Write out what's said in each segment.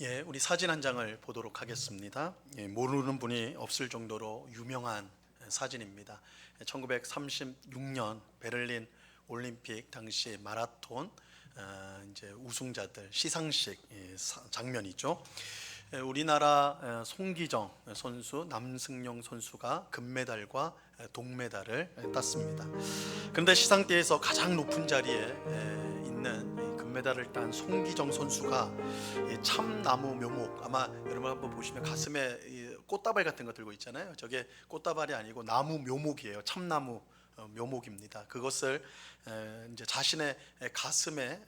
예, 우리 사진 한 장을 보도록 하겠습니다. 예, 모르는 분이 없을 정도로 유명한 사진입니다. 1936년 베를린 올림픽 당시 마라톤 이제 우승자들 시상식 장면이죠. 우리나라 송기정 선수, 남승용 선수가 금메달과 동메달을 땄습니다. 그런데 시상대에서 가장 높은 자리에 있는 금메달을 딴 송기정 선수가 참나무 묘목, 아마 여러분 한번 보시면 가슴에 꽃다발 같은 거 들고 있잖아요. 저게 꽃다발이 아니고 나무 묘목이에요. 참나무 묘목입니다. 그것을 이제 자신의 가슴에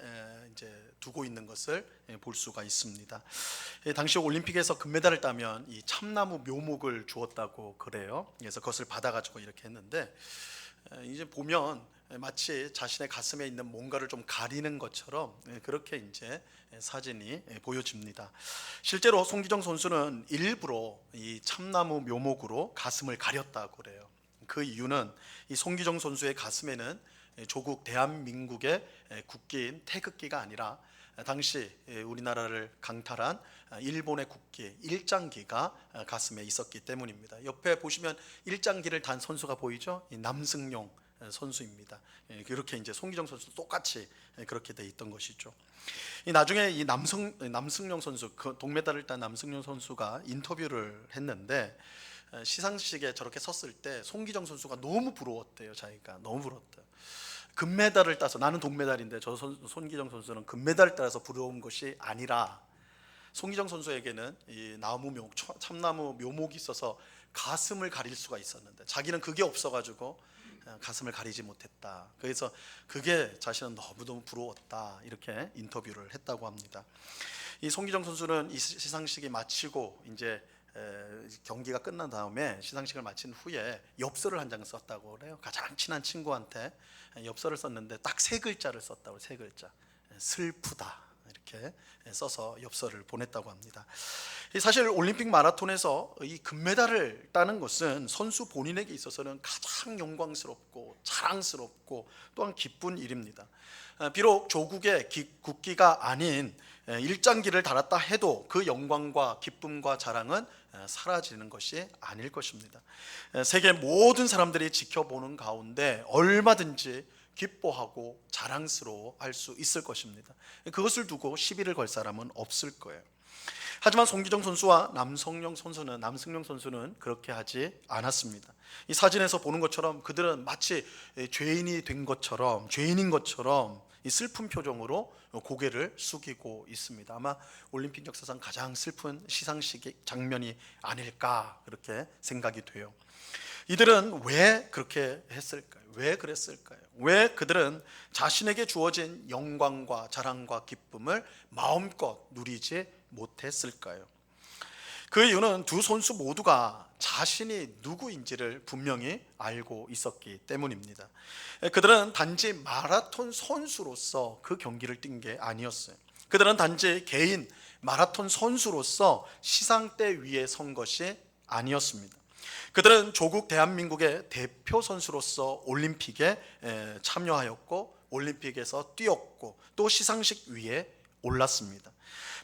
이제 두고 있는 것을 볼 수가 있습니다. 당시 올림픽에서 금메달을 따면 이 참나무 묘목을 주었다고 그래요. 그래서 그것을 받아가지고 이렇게 했는데 이제 보면 마치 자신의 가슴에 있는 뭔가를 좀 가리는 것처럼 그렇게 이제 사진이 보여집니다. 실제로 송기정 선수는 일부러 이 참나무 묘목으로 가슴을 가렸다고 그래요. 그 이유는 이 송기정 선수의 가슴에는 조국 대한민국의 국기인 태극기가 아니라 당시 우리나라를 강탈한 일본의 국기 일장기가 가슴에 있었기 때문입니다. 옆에 보시면 일장기를 단 선수가 보이죠? 이 남승용 선수입니다. 그렇게 이제 송기정 선수 똑같이 그렇게 돼 있던 것이죠. 나중에 이 남승용 선수, 그 동메달을 딴 남승용 선수가 인터뷰를 했는데 시상식에 저렇게 섰을 때 송기정 선수가 너무 부러웠대요. 자기가 너무 부러웠대요. 금메달을 따서, 나는 동메달인데 저 송기정 선수는 금메달을 따서 부러운 것이 아니라 송기정 선수에게는 이 참나무 묘목이 있어서 가슴을 가릴 수가 있었는데 자기는 그게 없어가지고 가슴을 가리지 못했다. 그래서 그게 자신은 너무너무 부러웠다. 이렇게 인터뷰를 했다고 합니다. 이 송기정 선수는 이 시상식이 마치고 이제 경기가 끝난 다음에 시상식을 마친 후에 엽서를 한 장 썼다고 그래요. 가장 친한 친구한테 엽서를 썼는데 딱 세 글자를 썼다고. 세 글자. 슬프다. 이렇게 써서 엽서를 보냈다고 합니다. 사실 올림픽 마라톤에서 이 금메달을 따는 것은 선수 본인에게 있어서는 가장 영광스럽고 자랑스럽고 또한 기쁜 일입니다. 비록 조국의 국기가 아닌 일장기를 달았다 해도 그 영광과 기쁨과 자랑은 사라지는 것이 아닐 것입니다. 세계 모든 사람들이 지켜보는 가운데 얼마든지 기뻐하고 자랑스러워 할 수 있을 것입니다. 그것을 두고 시비를 걸 사람은 없을 거예요. 하지만 송기정 선수와 남승용 선수는 그렇게 하지 않았습니다. 이 사진에서 보는 것처럼 그들은 마치 죄인인 것처럼 이 슬픈 표정으로 고개를 숙이고 있습니다. 아마 올림픽 역사상 가장 슬픈 시상식 장면이 아닐까 그렇게 생각이 돼요. 이들은 왜 그렇게 했을까요? 왜 그랬을까요? 왜 그들은 자신에게 주어진 영광과 자랑과 기쁨을 마음껏 누리지 못했을까요? 그 이유는 두 선수 모두가 자신이 누구인지를 분명히 알고 있었기 때문입니다. 그들은 단지 마라톤 선수로서 그 경기를 뛴 게 아니었어요. 그들은 단지 개인 마라톤 선수로서 시상대 위에 선 것이 아니었습니다. 그들은 조국 대한민국의 대표 선수로서 올림픽에 참여하였고 올림픽에서 뛰었고 또 시상식 위에 올랐습니다.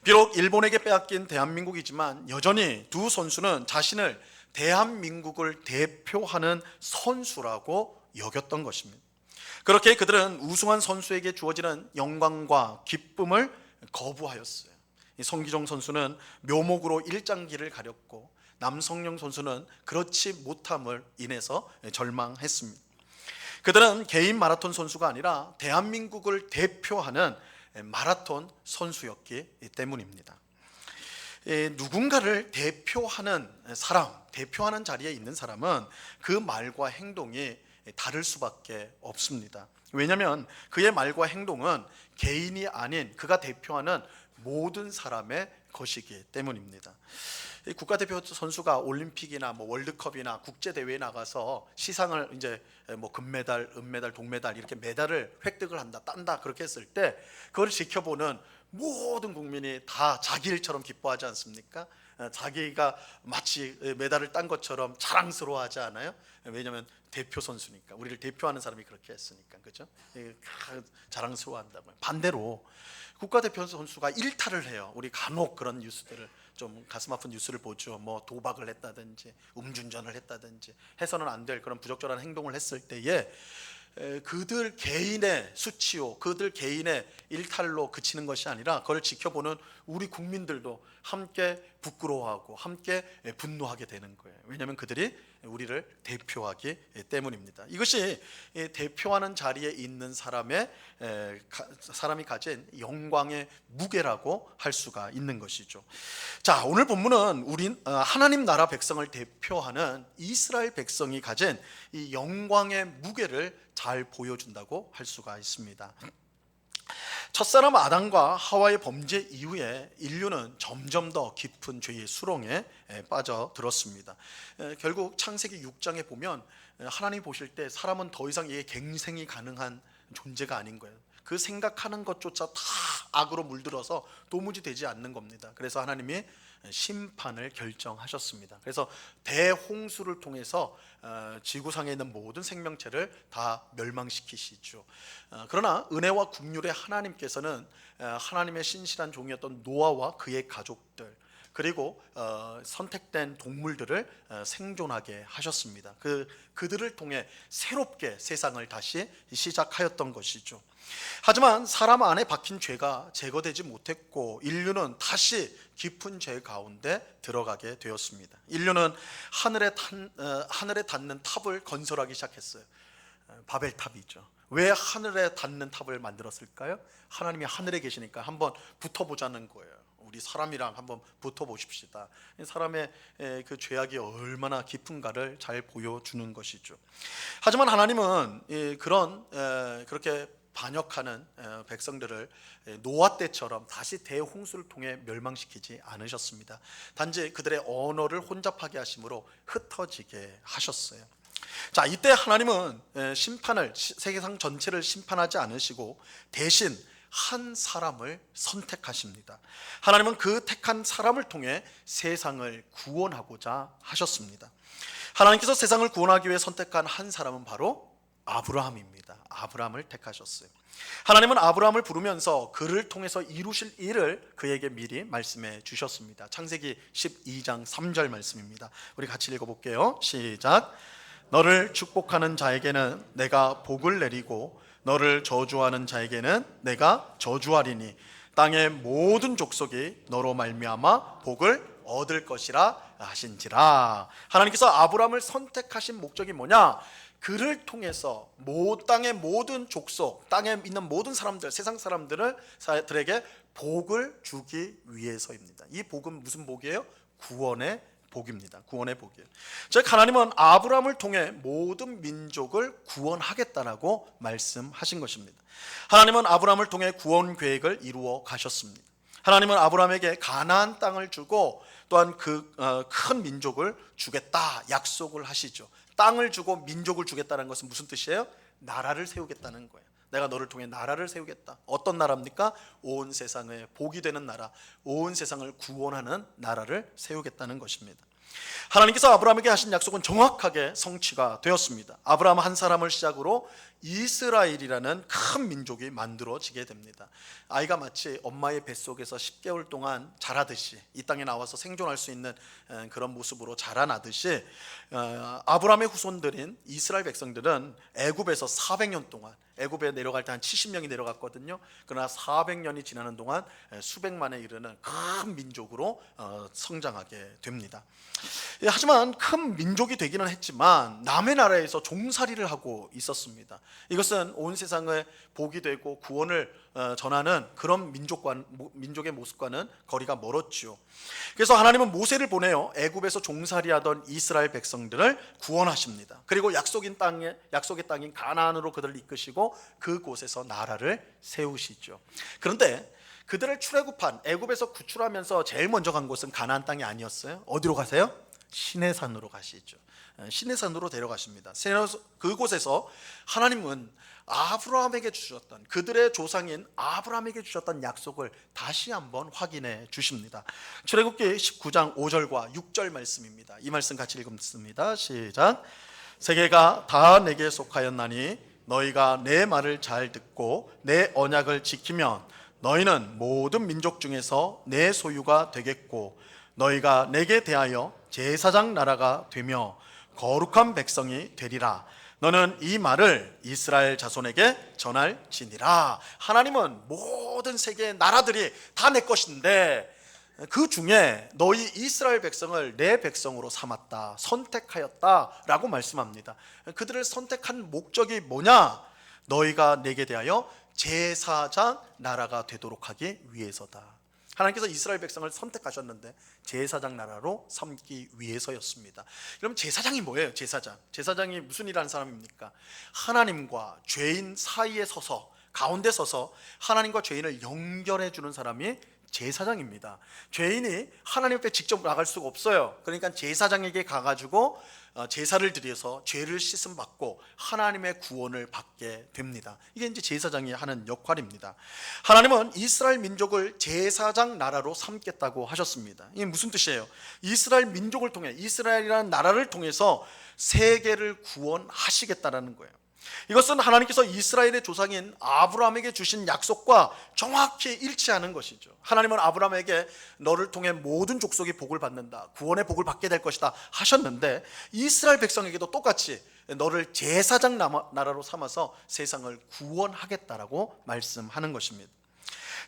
비록 일본에게 빼앗긴 대한민국이지만 여전히 두 선수는 자신을 대한민국을 대표하는 선수라고 여겼던 것입니다. 그렇게 그들은 우승한 선수에게 주어지는 영광과 기쁨을 거부하였어요. 송기정 선수는 묘목으로 일장기를 가렸고 남성용 선수는 그렇지 못함을 인해서 절망했습니다. 그들은 개인 마라톤 선수가 아니라 대한민국을 대표하는 마라톤 선수였기 때문입니다. 누군가를 대표하는 사람, 대표하는 자리에 있는 사람은 그 말과 행동이 다를 수밖에 없습니다. 왜냐하면 그의 말과 행동은 개인이 아닌 그가 대표하는 모든 사람의 것이기 때문입니다. 국가대표 선수가 올림픽이나 월드컵이나 국제 대회에 나가서 시상을 이제 금메달, 은메달, 동메달 이렇게 메달을 획득을 한다, 딴다 그렇게 했을 때 그걸 지켜보는 모든 국민이 다 자기 일처럼 기뻐하지 않습니까? 자기가 마치 메달을 딴 것처럼 자랑스러워하지 않아요? 왜냐하면 대표 선수니까, 우리를 대표하는 사람이 그렇게 했으니까, 그죠? 자랑스러워한다고요. 반대로 국가대표 선수가 일탈을 해요. 우리 간혹 그런 뉴스들을, 좀 가슴 아픈 뉴스를 보죠. 뭐 도박을 했다든지 음주운전을 했다든지 해서는 안 될 그런 부적절한 행동을 했을 때에 그들 개인의 수치요, 그들 개인의 일탈로 그치는 것이 아니라 그걸 지켜보는 우리 국민들도 함께 부끄러워하고 함께 분노하게 되는 거예요. 왜냐하면 그들이 우리를 대표하기 때문입니다. 이것이 대표하는 자리에 있는 사람이 가진 영광의 무게라고 할 수가 있는 것이죠. 자, 오늘 본문은 하나님 나라 백성을 대표하는 이스라엘 백성이 가진 이 영광의 무게를 잘 보여준다고 할 수가 있습니다. 첫사람 아담과 하와의 범죄 이후에 인류는 점점 더 깊은 죄의 수렁에 빠져들었습니다. 결국 창세기 6장에 보면 하나님 보실 때 사람은 더 이상 이게 갱생이 가능한 존재가 아닌 거예요. 그 생각하는 것조차 다 악으로 물들어서 도무지 되지 않는 겁니다. 그래서 하나님이 심판을 결정하셨습니다. 그래서 대홍수를 통해서 지구상에 있는 모든 생명체를 다 멸망시키시죠. 그러나 은혜와 긍휼의 하나님께서는 하나님의 신실한 종이었던 노아와 그의 가족들, 그리고 선택된 동물들을 생존하게 하셨습니다. 그들을 통해 새롭게 세상을 다시 시작하였던 것이죠. 하지만 사람 안에 박힌 죄가 제거되지 못했고 인류는 다시 깊은 죄 가운데 들어가게 되었습니다. 인류는 하늘에 닿는 탑을 건설하기 시작했어요. 바벨탑이죠. 왜 하늘에 닿는 탑을 만들었을까요? 하나님이 하늘에 계시니까 한번 붙어보자는 거예요. 우리 사람이랑 한번 붙어보십시다. 사람의 그 죄악이 얼마나 깊은가를 잘 보여주는 것이죠. 하지만 하나님은 그렇게 반역하는 백성들을 노아 때처럼 다시 대홍수를 통해 멸망시키지 않으셨습니다. 단지 그들의 언어를 혼잡하게 하심으로 흩어지게 하셨어요. 자, 이때 하나님은 세계상 전체를 심판하지 않으시고 대신 한 사람을 선택하십니다. 하나님은 그 택한 사람을 통해 세상을 구원하고자 하셨습니다. 하나님께서 세상을 구원하기 위해 선택한 한 사람은 바로 아브라함입니다. 아브라함을 택하셨어요. 하나님은 아브라함을 부르면서 그를 통해서 이루실 일을 그에게 미리 말씀해 주셨습니다. 창세기 12장 3절 말씀입니다. 우리 같이 읽어볼게요. 시작. 너를 축복하는 자에게는 내가 복을 내리고 너를 저주하는 자에게는 내가 저주하리니 땅의 모든 족속이 너로 말미암아 복을 얻을 것이라 하신지라. 하나님께서 아브라함을 선택하신 목적이 뭐냐? 그를 통해서 땅의 모든 족속, 땅에 있는 모든 사람들, 세상 사람들에게 복을 주기 위해서입니다. 이 복은 무슨 복이에요? 구원의 복입니다. 구원의 복이에요. 즉 하나님은 아브라함을 통해 모든 민족을 구원하겠다라고 말씀하신 것입니다. 하나님은 아브라함을 통해 구원 계획을 이루어 가셨습니다. 하나님은 아브라함에게 가나안 땅을 주고 또한 그 큰 민족을 주겠다 약속을 하시죠. 땅을 주고 민족을 주겠다는 것은 무슨 뜻이에요? 나라를 세우겠다는 거예요. 내가 너를 통해 나라를 세우겠다. 어떤 나라입니까? 온 세상에 복이 되는 나라, 온 세상을 구원하는 나라를 세우겠다는 것입니다. 하나님께서 아브라함에게 하신 약속은 정확하게 성취가 되었습니다. 아브라함 한 사람을 시작으로 이스라엘이라는 큰 민족이 만들어지게 됩니다. 아이가 마치 엄마의 뱃속에서 10개월 동안 자라듯이, 이 땅에 나와서 생존할 수 있는 그런 모습으로 자라나듯이 아브라함의 후손들인 이스라엘 백성들은 애굽에서 400년 동안, 애굽에 내려갈 때 한 70명이 내려갔거든요. 그러나 400년이 지나는 동안 수백만에 이르는 큰 민족으로 성장하게 됩니다. 하지만 큰 민족이 되기는 했지만 남의 나라에서 종살이를 하고 있었습니다. 이것은 온 세상에 복이 되고 구원을 전하는 그런 민족의 모습과는 거리가 멀었죠. 그래서 하나님은 모세를 보내어 애굽에서 종살이하던 이스라엘 백성들을 구원하십니다. 그리고 약속의 땅인 가나안으로 그들을 이끄시고 그곳에서 나라를 세우시죠. 그런데 그들을 애굽에서 구출하면서 제일 먼저 간 곳은 가나안 땅이 아니었어요. 어디로 가세요? 시내산으로 가시죠. 시내산으로 데려가십니다. 그곳에서 하나님은 아브라함에게 주셨던, 그들의 조상인 아브라함에게 주셨던 약속을 다시 한번 확인해 주십니다. 출애굽기 19장 5절과 6절 말씀입니다. 이 말씀 같이 읽습니다. 시작. 세계가 다 내게 속하였나니 너희가 내 말을 잘 듣고 내 언약을 지키면 너희는 모든 민족 중에서 내 소유가 되겠고 너희가 내게 대하여 제사장 나라가 되며 거룩한 백성이 되리라. 너는 이 말을 이스라엘 자손에게 전할지니라. 하나님은 모든 세계의 나라들이 다 내 것인데 그 중에 너희 이스라엘 백성을 내 백성으로 삼았다, 선택하였다라고 말씀합니다. 그들을 선택한 목적이 뭐냐? 너희가 내게 대하여 제사장 나라가 되도록 하기 위해서다. 하나님께서 이스라엘 백성을 선택하셨는데 제사장 나라로 삼기 위해서였습니다. 그럼 제사장이 뭐예요? 제사장이 무슨 일을 하는 사람입니까? 하나님과 죄인 사이에 서서, 가운데 서서 하나님과 죄인을 연결해 주는 사람이 제사장입니다. 죄인이 하나님 앞에 직접 나갈 수가 없어요. 그러니까 제사장에게 가가지고 제사를 드려서 죄를 씻음 받고 하나님의 구원을 받게 됩니다. 이게 이제 제사장이 하는 역할입니다. 하나님은 이스라엘 민족을 제사장 나라로 삼겠다고 하셨습니다. 이게 무슨 뜻이에요? 이스라엘 민족을 통해, 이스라엘이라는 나라를 통해서 세계를 구원하시겠다라는 거예요. 이것은 하나님께서 이스라엘의 조상인 아브라함에게 주신 약속과 정확히 일치하는 것이죠. 하나님은 아브라함에게 너를 통해 모든 족속이 복을 받는다, 구원의 복을 받게 될 것이다 하셨는데 이스라엘 백성에게도 똑같이 너를 제사장 나라로 삼아서 세상을 구원하겠다라고 말씀하는 것입니다.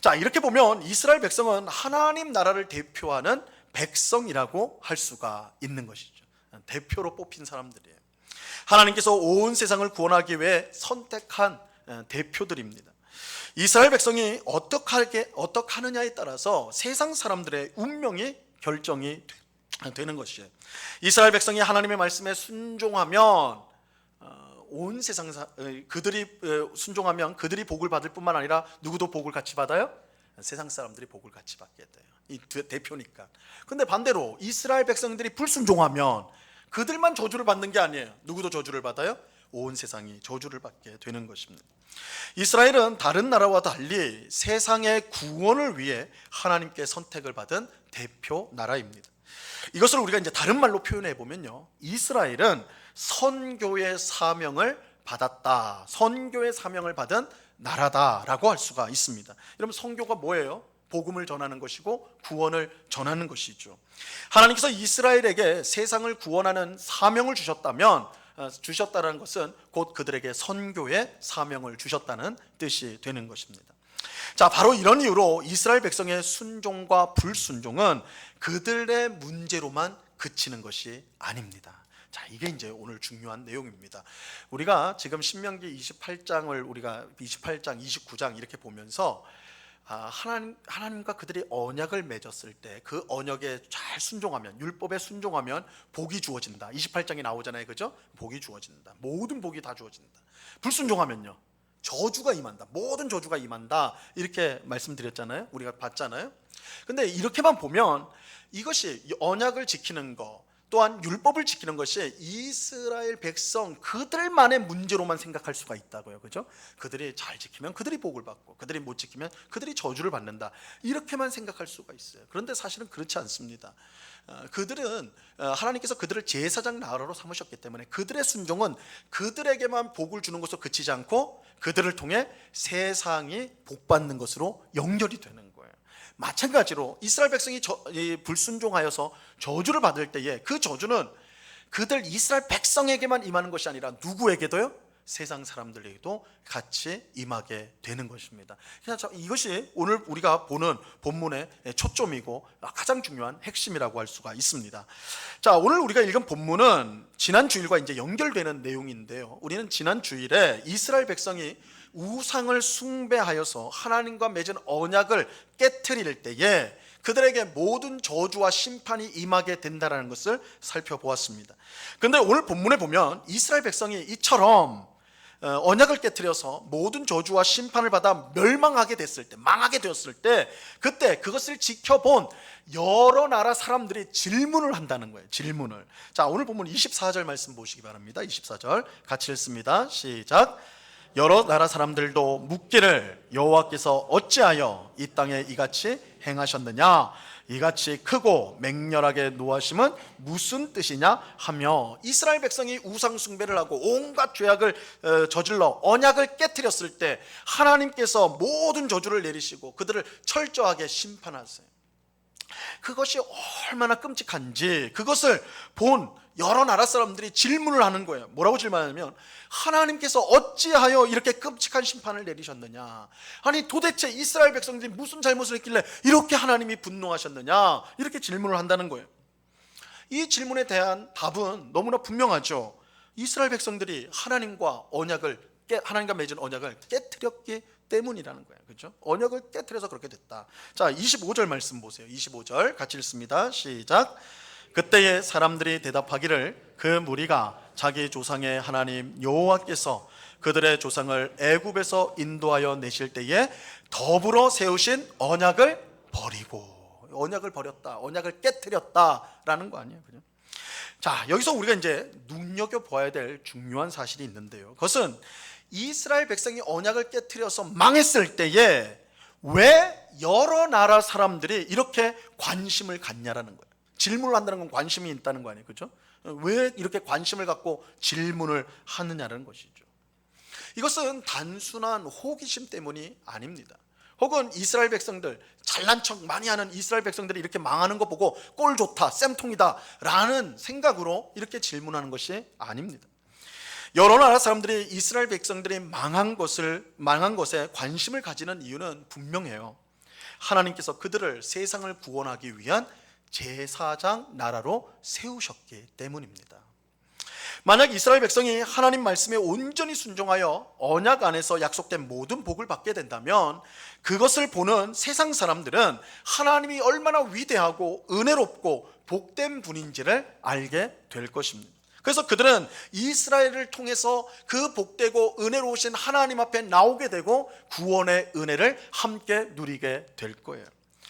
자, 이렇게 보면 이스라엘 백성은 하나님 나라를 대표하는 백성이라고 할 수가 있는 것이죠. 대표로 뽑힌 사람들이에요. 하나님께서 온 세상을 구원하기 위해 선택한 대표들입니다. 이스라엘 백성이 어떻게 하느냐에 따라서 세상 사람들의 운명이 결정이 되는 것이에요. 이스라엘 백성이 하나님의 말씀에 순종하면 온 세상 그들이 순종하면 그들이 복을 받을 뿐만 아니라 누구도 복을 같이 받아요? 세상 사람들이 복을 같이 받게 돼요. 이 대표니까. 근데 반대로 이스라엘 백성들이 불순종하면 그들만 저주를 받는 게 아니에요. 누구도 저주를 받아요? 온 세상이 저주를 받게 되는 것입니다. 이스라엘은 다른 나라와 달리 세상의 구원을 위해 하나님께 선택을 받은 대표 나라입니다. 이것을 우리가 이제 다른 말로 표현해 보면요, 이스라엘은 선교의 사명을 받았다, 선교의 사명을 받은 나라다라고 할 수가 있습니다. 여러분, 선교가 뭐예요? 복음을 전하는 것이고 구원을 전하는 것이죠. 하나님께서 이스라엘에게 세상을 구원하는 사명을 주셨다는 것은 곧 그들에게 선교의 사명을 주셨다는 뜻이 되는 것입니다. 자, 바로 이런 이유로 이스라엘 백성의 순종과 불순종은 그들의 문제로만 그치는 것이 아닙니다. 자, 이게 이제 오늘 중요한 내용입니다. 우리가 지금 신명기 28장을 우리가 28장, 29장 이렇게 보면서 하나님과 그들이 언약을 맺었을 때 그 언약에 잘 순종하면, 율법에 순종하면 복이 주어진다. 28장에 나오잖아요, 그죠? 복이 주어진다. 모든 복이 다 주어진다. 불순종하면요, 저주가 임한다. 모든 저주가 임한다. 이렇게 말씀드렸잖아요. 우리가 봤잖아요. 근데 이렇게만 보면 이것이 언약을 지키는 거, 또한 율법을 지키는 것이 이스라엘 백성 그들만의 문제로만 생각할 수가 있다고요. 그죠? 그들이 잘 지키면 그들이 복을 받고 그들이 못 지키면 그들이 저주를 받는다. 이렇게만 생각할 수가 있어요. 그런데 사실은 그렇지 않습니다. 그들은 하나님께서 그들을 제사장 나라로 삼으셨기 때문에 그들의 순종은 그들에게만 복을 주는 것으로 그치지 않고 그들을 통해 세상이 복받는 것으로 연결이 되는 거예요. 마찬가지로 이스라엘 백성이 불순종하여서 저주를 받을 때에 그 저주는 그들 이스라엘 백성에게만 임하는 것이 아니라 누구에게도요? 세상 사람들에게도 같이 임하게 되는 것입니다. 이것이 오늘 우리가 보는 본문의 초점이고 가장 중요한 핵심이라고 할 수가 있습니다. 자, 오늘 우리가 읽은 본문은 지난 주일과 이제 연결되는 내용인데요. 우리는 지난 주일에 이스라엘 백성이 우상을 숭배하여서 하나님과 맺은 언약을 깨트릴 때에 그들에게 모든 저주와 심판이 임하게 된다는 것을 살펴보았습니다. 그런데 오늘 본문에 보면 이스라엘 백성이 이처럼 언약을 깨트려서 모든 저주와 심판을 받아 멸망하게 됐을 때, 망하게 되었을 때, 그때 그것을 지켜본 여러 나라 사람들이 질문을 한다는 거예요. 질문을. 자, 오늘 본문 24절 말씀 보시기 바랍니다. 24절 같이 읽습니다. 시작. 여러 나라 사람들도 묻기를 여호와께서 어찌하여 이 땅에 이같이 행하셨느냐, 이같이 크고 맹렬하게 노하심은 무슨 뜻이냐 하며, 이스라엘 백성이 우상 숭배를 하고 온갖 죄악을 저질러 언약을 깨트렸을 때 하나님께서 모든 저주를 내리시고 그들을 철저하게 심판하세요. 그것이 얼마나 끔찍한지 그것을 본 여러 나라 사람들이 질문을 하는 거예요. 뭐라고 질문하냐면, 하나님께서 어찌하여 이렇게 끔찍한 심판을 내리셨느냐, 아니 도대체 이스라엘 백성들이 무슨 잘못을 했길래 이렇게 하나님이 분노하셨느냐, 이렇게 질문을 한다는 거예요. 이 질문에 대한 답은 너무나 분명하죠. 이스라엘 백성들이 하나님과 맺은 언약을 깨트렸기 때문이라는 거예요. 그렇죠? 언약을 깨트려서 그렇게 됐다. 자, 25절 말씀 보세요. 25절 같이 읽습니다. 시작. 그때에 사람들이 대답하기를 그 무리가 자기 조상의 하나님 여호와께서 그들의 조상을 애굽에서 인도하여 내실 때에 더불어 세우신 언약을 버리고, 언약을 버렸다, 언약을 깨트렸다라는 거 아니에요. 그죠? 자, 여기서 우리가 이제 눈여겨봐야 될 중요한 사실이 있는데요. 그것은 이스라엘 백성이 언약을 깨트려서 망했을 때에 왜 여러 나라 사람들이 이렇게 관심을 갖냐라는 거예요. 질문을 한다는 건 관심이 있다는 거 아니에요. 그렇죠? 왜 이렇게 관심을 갖고 질문을 하느냐는 것이죠. 이것은 단순한 호기심 때문이 아닙니다. 혹은 이스라엘 백성들, 잘난 척 많이 하는 이스라엘 백성들이 이렇게 망하는 거 보고 꼴 좋다, 쌤통이다 라는 생각으로 이렇게 질문하는 것이 아닙니다. 여러 나라 사람들이 이스라엘 백성들이 망한 것에 관심을 가지는 이유는 분명해요. 하나님께서 그들을 세상을 구원하기 위한 제사장 나라로 세우셨기 때문입니다. 만약 이스라엘 백성이 하나님 말씀에 온전히 순종하여 언약 안에서 약속된 모든 복을 받게 된다면, 그것을 보는 세상 사람들은 하나님이 얼마나 위대하고 은혜롭고 복된 분인지를 알게 될 것입니다. 그래서 그들은 이스라엘을 통해서 그 복되고 은혜로우신 하나님 앞에 나오게 되고 구원의 은혜를 함께 누리게 될 거예요.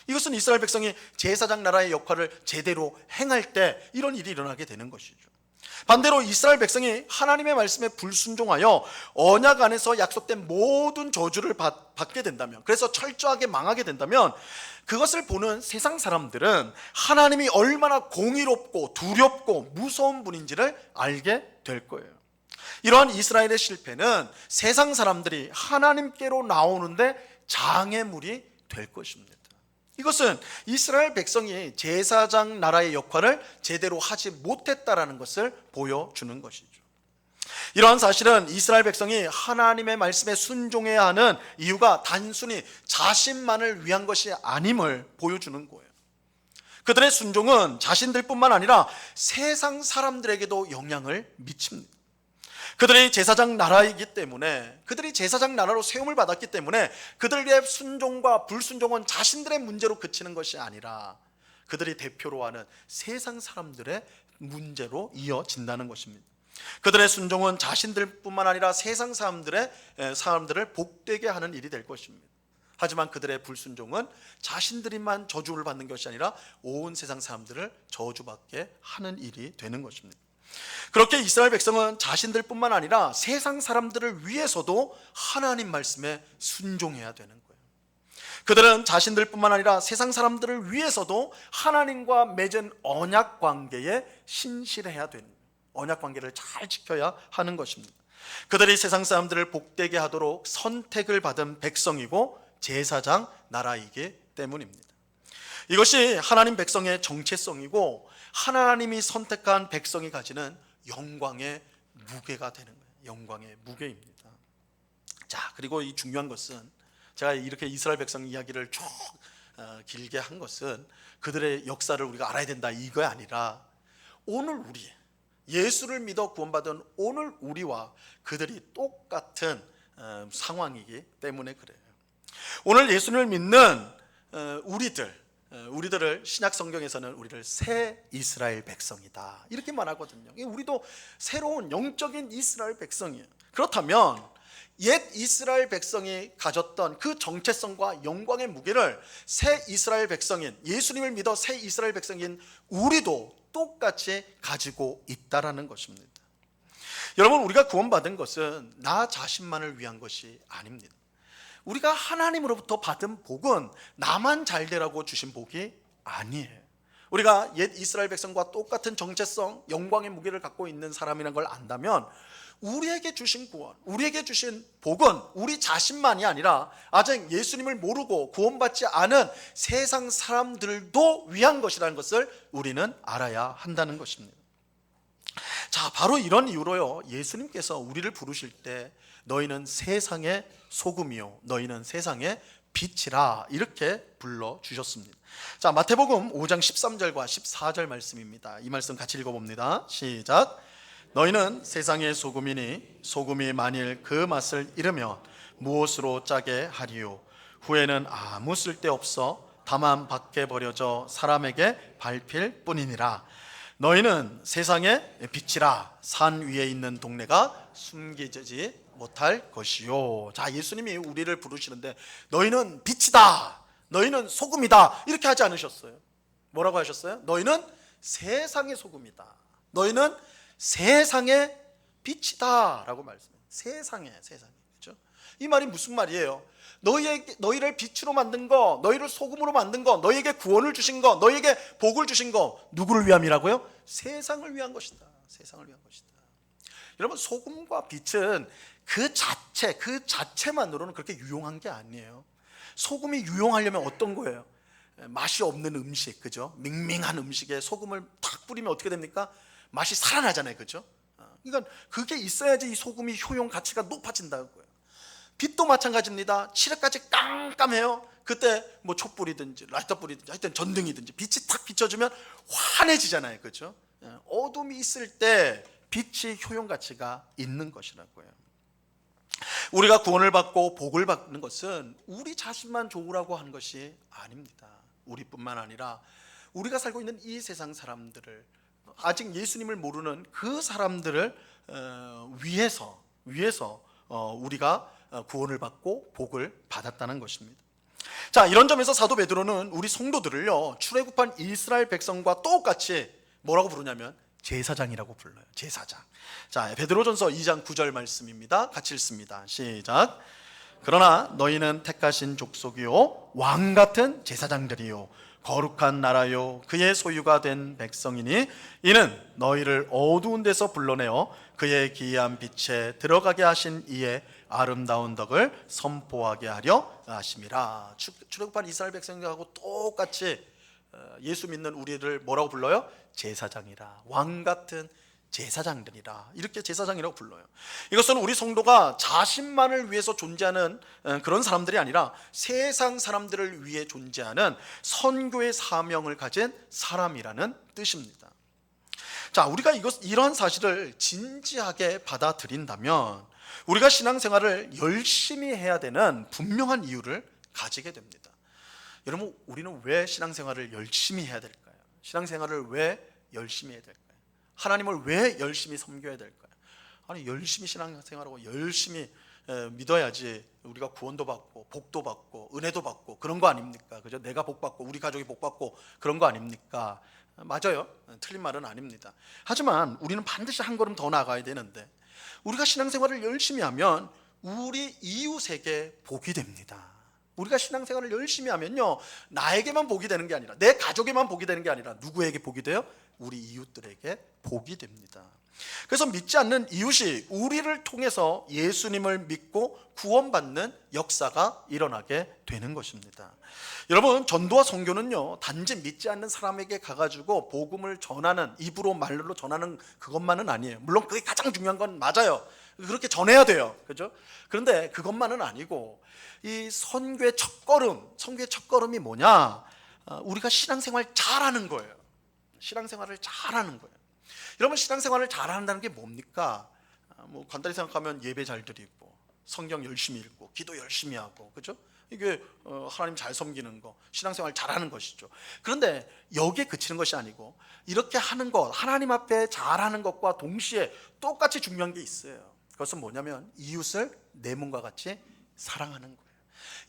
이것은 이스라엘 백성이 제사장 나라의 역할을 제대로 행할 때 이런 일이 일어나게 되는 것이죠. 반대로 이스라엘 백성이 하나님의 말씀에 불순종하여 언약 안에서 약속된 모든 저주를 받게 된다면, 그래서 철저하게 망하게 된다면, 그것을 보는 세상 사람들은 하나님이 얼마나 공의롭고 두렵고 무서운 분인지를 알게 될 거예요. 이러한 이스라엘의 실패는 세상 사람들이 하나님께로 나오는데 장애물이 될 것입니다. 이것은 이스라엘 백성이 제사장 나라의 역할을 제대로 하지 못했다라는 것을 보여주는 것이죠. 이러한 사실은 이스라엘 백성이 하나님의 말씀에 순종해야 하는 이유가 단순히 자신만을 위한 것이 아님을 보여주는 거예요. 그들의 순종은 자신들뿐만 아니라 세상 사람들에게도 영향을 미칩니다. 그들이 제사장 나라이기 때문에, 그들이 제사장 나라로 세움을 받았기 때문에 그들의 순종과 불순종은 자신들의 문제로 그치는 것이 아니라 그들이 대표로 하는 세상 사람들의 문제로 이어진다는 것입니다. 그들의 순종은 자신들뿐만 아니라 세상 사람들을 복되게 하는 일이 될 것입니다. 하지만 그들의 불순종은 자신들이만 저주를 받는 것이 아니라 온 세상 사람들을 저주받게 하는 일이 되는 것입니다. 그렇게 이스라엘 백성은 자신들뿐만 아니라 세상 사람들을 위해서도 하나님 말씀에 순종해야 되는 거예요. 그들은 자신들뿐만 아니라 세상 사람들을 위해서도 하나님과 맺은 언약 관계에 신실해야 되는 거예요. 언약 관계를 잘 지켜야 하는 것입니다. 그들이 세상 사람들을 복되게 하도록 선택을 받은 백성이고 제사장 나라이기 때문입니다. 이것이 하나님 백성의 정체성이고 하나님이 선택한 백성이 가지는 영광의 무게가 되는 거예요. 영광의 무게입니다. 자, 그리고 이 중요한 것은, 제가 이렇게 이스라엘 백성 이야기를 쭉 길게 한 것은 그들의 역사를 우리가 알아야 된다 이거 아니라, 오늘 우리 예수를 믿어 구원받은 오늘 우리와 그들이 똑같은 상황이기 때문에 그래요. 오늘 예수를 믿는 우리들, 우리들을 신약 성경에서는 우리를 새 이스라엘 백성이다 이렇게 말하거든요. 우리도 새로운 영적인 이스라엘 백성이에요. 그렇다면 옛 이스라엘 백성이 가졌던 그 정체성과 영광의 무게를 새 이스라엘 백성인, 예수님을 믿어 새 이스라엘 백성인 우리도 똑같이 가지고 있다라는 것입니다. 여러분, 우리가 구원받은 것은 나 자신만을 위한 것이 아닙니다. 우리가 하나님으로부터 받은 복은 나만 잘 되라고 주신 복이 아니에요. 우리가 옛 이스라엘 백성과 똑같은 정체성, 영광의 무게를 갖고 있는 사람이라는 걸 안다면 우리에게 주신 구원, 우리에게 주신 복은 우리 자신만이 아니라 아직 예수님을 모르고 구원받지 않은 세상 사람들도 위한 것이라는 것을 우리는 알아야 한다는 것입니다. 자, 바로 이런 이유로요, 예수님께서 우리를 부르실 때 너희는 세상의 소금이요 너희는 세상의 빛이라 이렇게 불러주셨습니다. 자, 마태복음 5장 13절과 14절 말씀입니다. 이 말씀 같이 읽어봅니다. 시작. 너희는 세상의 소금이니 소금이 만일 그 맛을 잃으면 무엇으로 짜게 하리요? 후에는 아무 쓸데없어 다만 밖에 버려져 사람에게 밟힐 뿐이니라. 너희는 세상의 빛이라. 산 위에 있는 동네가 숨겨지지 못할 것이요. 자, 예수님이 우리를 부르시는데 너희는 빛이다, 너희는 소금이다 이렇게 하지 않으셨어요. 뭐라고 하셨어요? 너희는 세상의 소금이다, 너희는 세상의 빛이다 라고 말씀해요. 세상에. 그렇죠? 이 말이 무슨 말이에요? 너희를 빛으로 만든 거, 너희를 소금으로 만든 거, 너희에게 구원을 주신 거, 너희에게 복을 주신 거 누구를 위함이라고요? 세상을 위한 것이다. 세상을 위한 것이다. 여러분, 소금과 빛은 그 자체만으로는 그렇게 유용한 게 아니에요. 소금이 유용하려면 어떤 거예요? 맛이 없는 음식, 그죠? 밍밍한 음식에 소금을 탁 뿌리면 어떻게 됩니까? 맛이 살아나잖아요, 그죠? 그러니까 그게 있어야지 이 소금이 효용 가치가 높아진다고요. 빛도 마찬가지입니다. 칠흑같이 깜깜해요. 그때 뭐 촛불이든지 라이터 불이든지 하여튼 전등이든지 빛이 탁 비춰주면 환해지잖아요, 그죠? 어둠이 있을 때 빛이 효용 가치가 있는 것이라고요. 우리가 구원을 받고 복을 받는 것은 우리 자신만 좋으라고 하는 것이 아닙니다. 우리뿐만 아니라 우리가 살고 있는 이 세상 사람들을, 아직 예수님을 모르는 그 사람들을 위해서 우리가 구원을 받고 복을 받았다는 것입니다. 자, 이런 점에서 사도 베드로는 우리 성도들을요, 출애굽한 이스라엘 백성과 똑같이 뭐라고 부르냐면 제사장이라고 불러요. 제사장. 자, 베드로전서 2장 9절 말씀입니다. 같이 읽습니다. 시작. 그러나 너희는 택하신 족속이요 왕 같은 제사장들이요 거룩한 나라요 그의 소유가 된 백성이니 이는 너희를 어두운 데서 불러내어 그의 기이한 빛에 들어가게 하신 이의 아름다운 덕을 선포하게 하려 하심이라. 출애굽한 이스라엘 백성들하고 똑같이 예수 믿는 우리를 뭐라고 불러요? 제사장이라. 왕 같은 제사장들이라. 이렇게 제사장이라고 불러요. 이것은 우리 성도가 자신만을 위해서 존재하는 그런 사람들이 아니라 세상 사람들을 위해 존재하는 선교의 사명을 가진 사람이라는 뜻입니다. 자, 우리가 이런 사실을 진지하게 받아들인다면 우리가 신앙생활을 열심히 해야 되는 분명한 이유를 가지게 됩니다. 여러분, 우리는 왜 신앙생활을 열심히 해야 될까요? 신앙생활을 왜 열심히 해야 될까요? 하나님을 왜 열심히 섬겨야 될까요? 아니, 열심히 신앙생활하고 열심히 믿어야지 우리가 구원도 받고 복도 받고 은혜도 받고 그런 거 아닙니까? 그죠? 내가 복 받고 우리 가족이 복 받고 그런 거 아닙니까? 맞아요. 틀린 말은 아닙니다. 하지만 우리는 반드시 한 걸음 더 나아가야 되는데, 우리가 신앙생활을 열심히 하면 우리 이웃에게 복이 됩니다. 우리가 신앙생활을 열심히 하면요, 나에게만 복이 되는 게 아니라, 내 가족에만 복이 되는 게 아니라 누구에게 복이 돼요? 우리 이웃들에게 복이 됩니다. 그래서 믿지 않는 이웃이 우리를 통해서 예수님을 믿고 구원받는 역사가 일어나게 되는 것입니다. 여러분, 전도와 선교는요, 단지 믿지 않는 사람에게 가가지고 복음을 전하는, 입으로 말로 전하는 그것만은 아니에요. 물론 그게 가장 중요한 건 맞아요. 그렇게 전해야 돼요, 그죠? 그런데 그것만은 아니고, 이 선교의 첫걸음이 뭐냐? 우리가 신앙생활 잘하는 거예요. 신앙생활을 잘하는 거예요. 여러분, 신앙생활을 잘한다는 게 뭡니까? 뭐 간단히 생각하면 예배 잘 드리고, 성경 열심히 읽고, 기도 열심히 하고, 그죠? 이게 하나님 잘 섬기는 거, 신앙생활 잘하는 것이죠. 그런데 여기에 그치는 것이 아니고 이렇게 하는 것, 하나님 앞에 잘하는 것과 동시에 똑같이 중요한 게 있어요. 그것은 뭐냐면 이웃을 내 몸과 같이 사랑하는 거예요.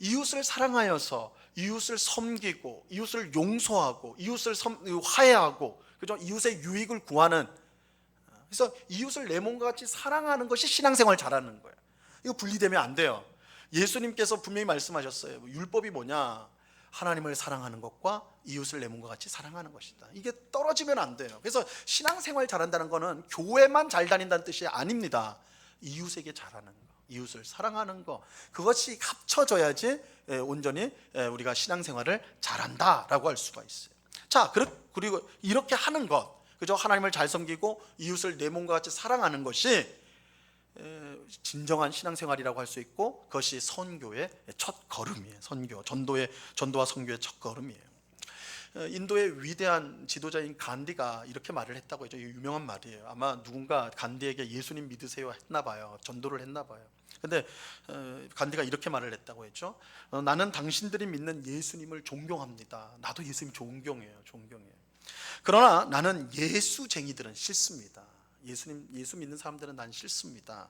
이웃을 사랑하여서 이웃을 섬기고 이웃을 용서하고 이웃을 화해하고, 그죠? 이웃의 유익을 구하는, 그래서 이웃을 내 몸과 같이 사랑하는 것이 신앙생활 잘하는 거예요. 이거 분리되면 안 돼요. 예수님께서 분명히 말씀하셨어요. 율법이 뭐냐? 하나님을 사랑하는 것과 이웃을 내 몸과 같이 사랑하는 것이다. 이게 떨어지면 안 돼요. 그래서 신앙생활 잘한다는 것은 교회만 잘 다닌다는 뜻이 아닙니다. 이웃에게 잘하는 거, 이웃을 사랑하는 거, 그것이 합쳐져야지 온전히 우리가 신앙생활을 잘한다라고 할 수가 있어요. 자, 그리고 이렇게 하는 것, 그죠? 하나님을 잘 섬기고 이웃을 내 몸과 같이 사랑하는 것이 진정한 신앙생활이라고 할 수 있고, 그것이 선교의 첫 걸음이에요. 전도와 선교의 첫 걸음이에요. 인도의 위대한 지도자인 간디가 이렇게 말을 했다고 해요. 유명한 말이에요. 아마 누군가 간디에게 예수님 믿으세요 했나 봐요. 전도를 했나 봐요. 근데 간디가 이렇게 말을 했다고 했죠. 나는 당신들이 믿는 예수님을 존경합니다. 나도 예수님 존경해요. 그러나 나는 예수쟁이들은 싫습니다. 예수 믿는 사람들은 난 싫습니다.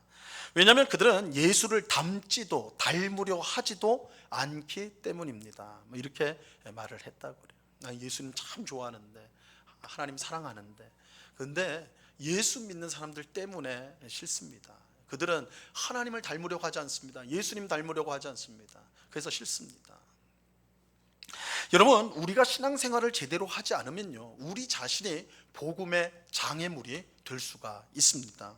왜냐하면 그들은 예수를 닮지도 닮으려 하지도 않기 때문입니다. 이렇게 말을 했다고 그래요. 난 예수님 참 좋아하는데, 하나님 사랑하는데, 그런데 예수 믿는 사람들 때문에 싫습니다. 그들은 하나님을 닮으려고 하지 않습니다. 예수님 닮으려고 하지 않습니다. 그래서 싫습니다. 여러분, 우리가 신앙생활을 제대로 하지 않으면요, 우리 자신이 복음의 장애물이 될 수가 있습니다.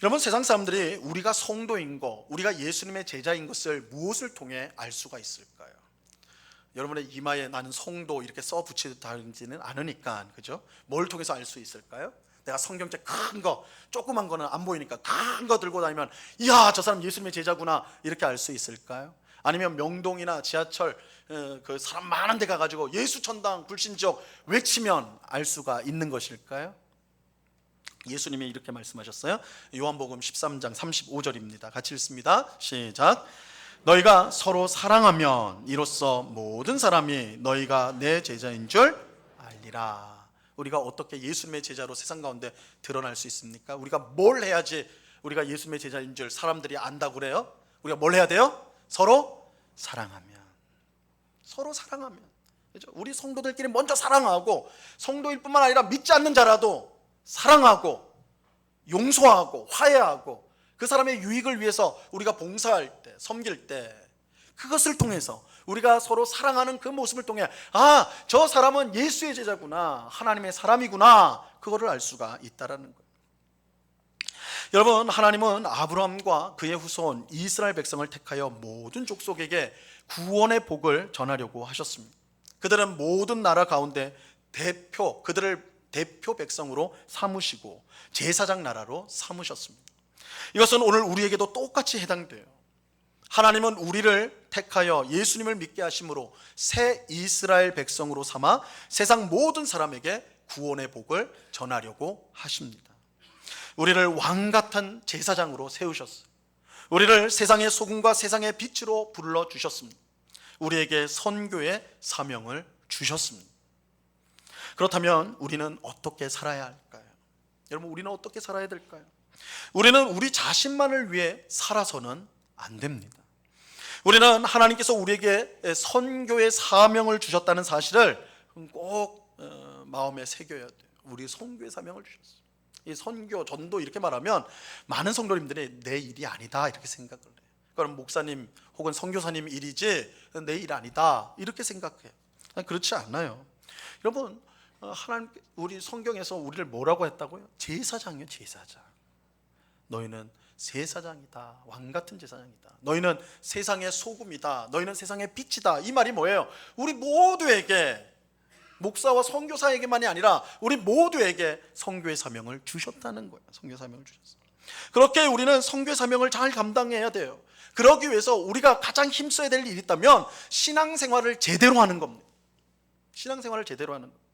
여러분, 세상 사람들이 우리가 성도인 것, 우리가 예수님의 제자인 것을 무엇을 통해 알 수가 있을까요? 여러분의 이마에 나는 성도 이렇게 써 붙이지는 않으니까, 그죠? 뭘 통해서 알 수 있을까요? 내가 성경책 큰 거, 조그만 거는 안 보이니까 큰 거 들고 다니면, 이야, 저 사람 예수님의 제자구나, 이렇게 알 수 있을까요? 아니면 명동이나 지하철 그 사람 많은 데 가가지고 예수천당 불신지옥 외치면 알 수가 있는 것일까요? 예수님이 이렇게 말씀하셨어요. 요한복음 13장 35절입니다. 같이 읽습니다. 시작. 너희가 서로 사랑하면 이로써 모든 사람이 너희가 내 제자인 줄 알리라. 우리가 어떻게 예수님의 제자로 세상 가운데 드러날 수 있습니까? 우리가 뭘 해야지 우리가 예수님의 제자인 줄 사람들이 안다고 그래요? 우리가 뭘 해야 돼요? 서로 사랑하면. 그렇죠? 우리 성도들끼리 먼저 사랑하고, 성도일 뿐만 아니라 믿지 않는 자라도 사랑하고 용서하고 화해하고, 그 사람의 유익을 위해서 우리가 봉사할 때, 섬길 때, 그것을 통해서 우리가 서로 사랑하는 그 모습을 통해, 아, 저 사람은 예수의 제자구나, 하나님의 사람이구나, 그거를 알 수가 있다라는 거예요. 여러분, 하나님은 아브라함과 그의 후손 이스라엘 백성을 택하여 모든 족속에게 구원의 복을 전하려고 하셨습니다. 그들은 모든 나라 가운데 그들을 대표 백성으로 삼으시고 제사장 나라로 삼으셨습니다. 이것은 오늘 우리에게도 똑같이 해당돼요. 하나님은 우리를 택하여 예수님을 믿게 하심으로 새 이스라엘 백성으로 삼아 세상 모든 사람에게 구원의 복을 전하려고 하십니다. 우리를 왕같은 제사장으로 세우셨어요. 우리를 세상의 소금과 세상의 빛으로 불러주셨습니다. 우리에게 선교의 사명을 주셨습니다. 그렇다면 우리는 어떻게 살아야 할까요? 여러분, 우리는 어떻게 살아야 될까요? 우리는 우리 자신만을 위해 살아서는 안 됩니다. 우리는 하나님께서 우리에게 선교의 사명을 주셨다는 사실을 꼭 마음에 새겨야 돼요. 우리 선교의 사명을 주셨어요. 이 선교, 전도 이렇게 말하면 많은 성도님들이 내 일이 아니다 이렇게 생각을 해요. 그럼 목사님 혹은 선교사님 일이지 내 일 아니다 이렇게 생각해요. 그렇지 않아요. 여러분, 하나님, 우리 성경에서 우리를 뭐라고 했다고요? 제사장이요, 제사장. 너희는 제사장이다, 왕같은 제사장이다. 너희는 세상의 소금이다. 너희는 세상의 빛이다. 이 말이 뭐예요? 우리 모두에게, 목사와 선교사에게만이 아니라 우리 모두에게 선교의 사명을 주셨다는 거예요. 선교의 사명을 주셨어요. 그렇게 우리는 선교의 사명을 잘 감당해야 돼요. 그러기 위해서 우리가 가장 힘써야 될 일이 있다면 신앙생활을 제대로 하는 겁니다. 신앙생활을 제대로 하는 겁니다.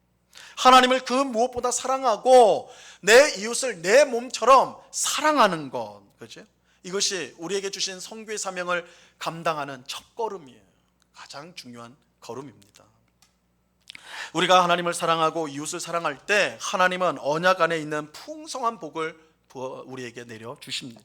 하나님을 그 무엇보다 사랑하고 내 이웃을 내 몸처럼 사랑하는 것, 그렇죠? 이것이 우리에게 주신 선교의 사명을 감당하는 첫걸음이에요. 가장 중요한 걸음입니다. 우리가 하나님을 사랑하고 이웃을 사랑할 때 하나님은 언약 안에 있는 풍성한 복을 우리에게 내려주십니다.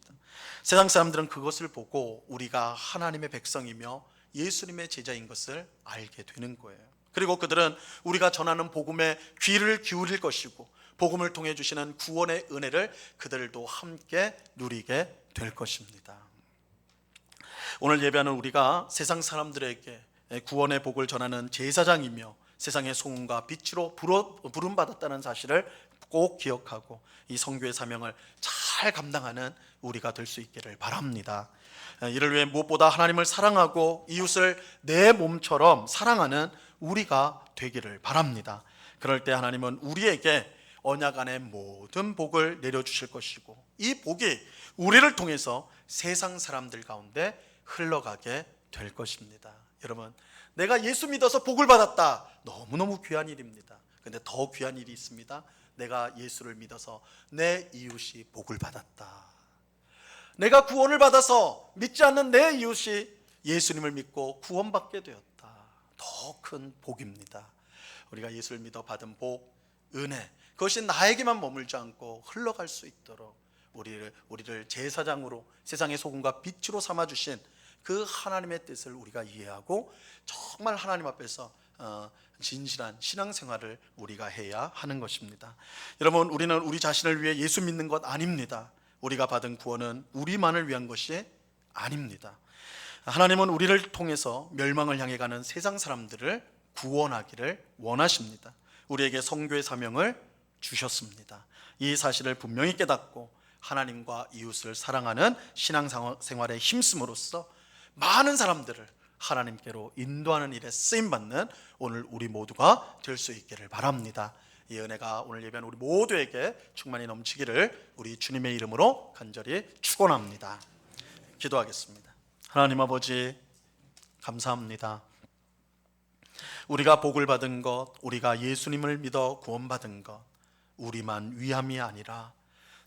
세상 사람들은 그것을 보고 우리가 하나님의 백성이며 예수님의 제자인 것을 알게 되는 거예요. 그리고 그들은 우리가 전하는 복음에 귀를 기울일 것이고 복음을 통해 주시는 구원의 은혜를 그들도 함께 누리게 될 것입니다. 오늘 예배하는 우리가 세상 사람들에게 구원의 복을 전하는 제사장이며 세상의 소금과 빛으로 부름받았다는 사실을 꼭 기억하고 이 선교의 사명을 잘 감당하는 우리가 될 수 있기를 바랍니다. 이를 위해 무엇보다 하나님을 사랑하고 이웃을 내 몸처럼 사랑하는 우리가 되기를 바랍니다. 그럴 때 하나님은 우리에게 언약 안에 모든 복을 내려주실 것이고 이 복이 우리를 통해서 세상 사람들 가운데 흘러가게 될 것입니다. 여러분, 내가 예수 믿어서 복을 받았다. 너무너무 귀한 일입니다. 근데 더 귀한 일이 있습니다. 내가 예수를 믿어서 내 이웃이 복을 받았다. 내가 구원을 받아서 믿지 않는 내 이웃이 예수님을 믿고 구원받게 되었다. 더 큰 복입니다. 우리가 예수를 믿어 받은 복, 은혜, 그것이 나에게만 머물지 않고 흘러갈 수 있도록 우리를 제사장으로 세상의 소금과 빛으로 삼아주신 그 하나님의 뜻을 우리가 이해하고 정말 하나님 앞에서 진실한 신앙생활을 우리가 해야 하는 것입니다. 여러분, 우리는 우리 자신을 위해 예수 믿는 것 아닙니다. 우리가 받은 구원은 우리만을 위한 것이 아닙니다. 하나님은 우리를 통해서 멸망을 향해 가는 세상 사람들을 구원하기를 원하십니다. 우리에게 선교의 사명을 주셨습니다. 이 사실을 분명히 깨닫고 하나님과 이웃을 사랑하는 신앙생활에 힘씀으로써 많은 사람들을 하나님께로 인도하는 일에 쓰임받는 오늘 우리 모두가 될 수 있기를 바랍니다. 이 은혜가 오늘 예배한 우리 모두에게 충만히 넘치기를 우리 주님의 이름으로 간절히 축원합니다. 기도하겠습니다. 하나님 아버지, 감사합니다. 우리가 복을 받은 것, 우리가 예수님을 믿어 구원받은 것, 우리만 위함이 아니라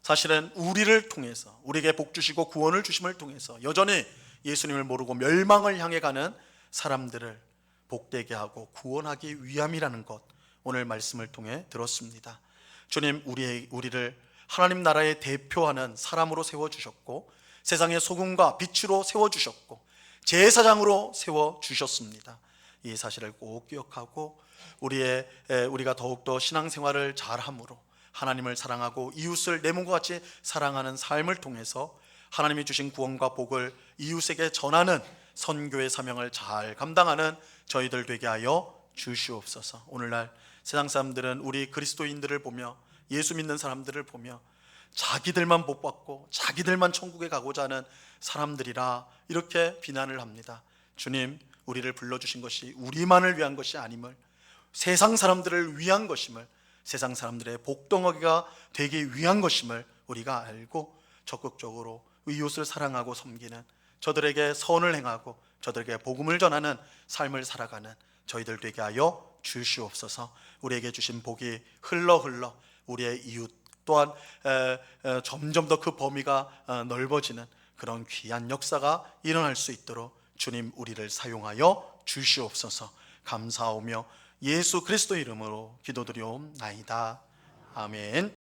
사실은 우리를 통해서, 우리에게 복 주시고 구원을 주심을 통해서 여전히 예수님을 모르고 멸망을 향해 가는 사람들을 복되게 하고 구원하기 위함이라는 것, 오늘 말씀을 통해 들었습니다. 주님, 우리를 하나님 나라의 대표하는 사람으로 세워주셨고 세상의 소금과 빛으로 세워주셨고 제사장으로 세워주셨습니다. 이 사실을 꼭 기억하고 우리가 더욱더 신앙생활을 잘함으로 하나님을 사랑하고 이웃을 내 몸과 같이 사랑하는 삶을 통해서 하나님이 주신 구원과 복을 이웃에게 전하는 선교의 사명을 잘 감당하는 저희들 되게 하여 주시옵소서. 오늘날 세상 사람들은 우리 그리스도인들을 보며 예수 믿는 사람들을 보며 자기들만 복받고 자기들만 천국에 가고자 하는 사람들이라 이렇게 비난을 합니다. 주님, 우리를 불러주신 것이 우리만을 위한 것이 아님을, 세상 사람들을 위한 것임을, 세상 사람들의 복덩어리가 되기 위한 것임을 우리가 알고 적극적으로 이웃을 사랑하고 섬기는, 저들에게 선을 행하고 저들에게 복음을 전하는 삶을 살아가는 저희들 되게 하여 주시옵소서. 우리에게 주신 복이 흘러 우리의 이웃 또한 점점 더 그 범위가 넓어지는 그런 귀한 역사가 일어날 수 있도록 주님, 우리를 사용하여 주시옵소서. 감사하오며 예수 그리스도 이름으로 기도드리옵나이다. 아멘.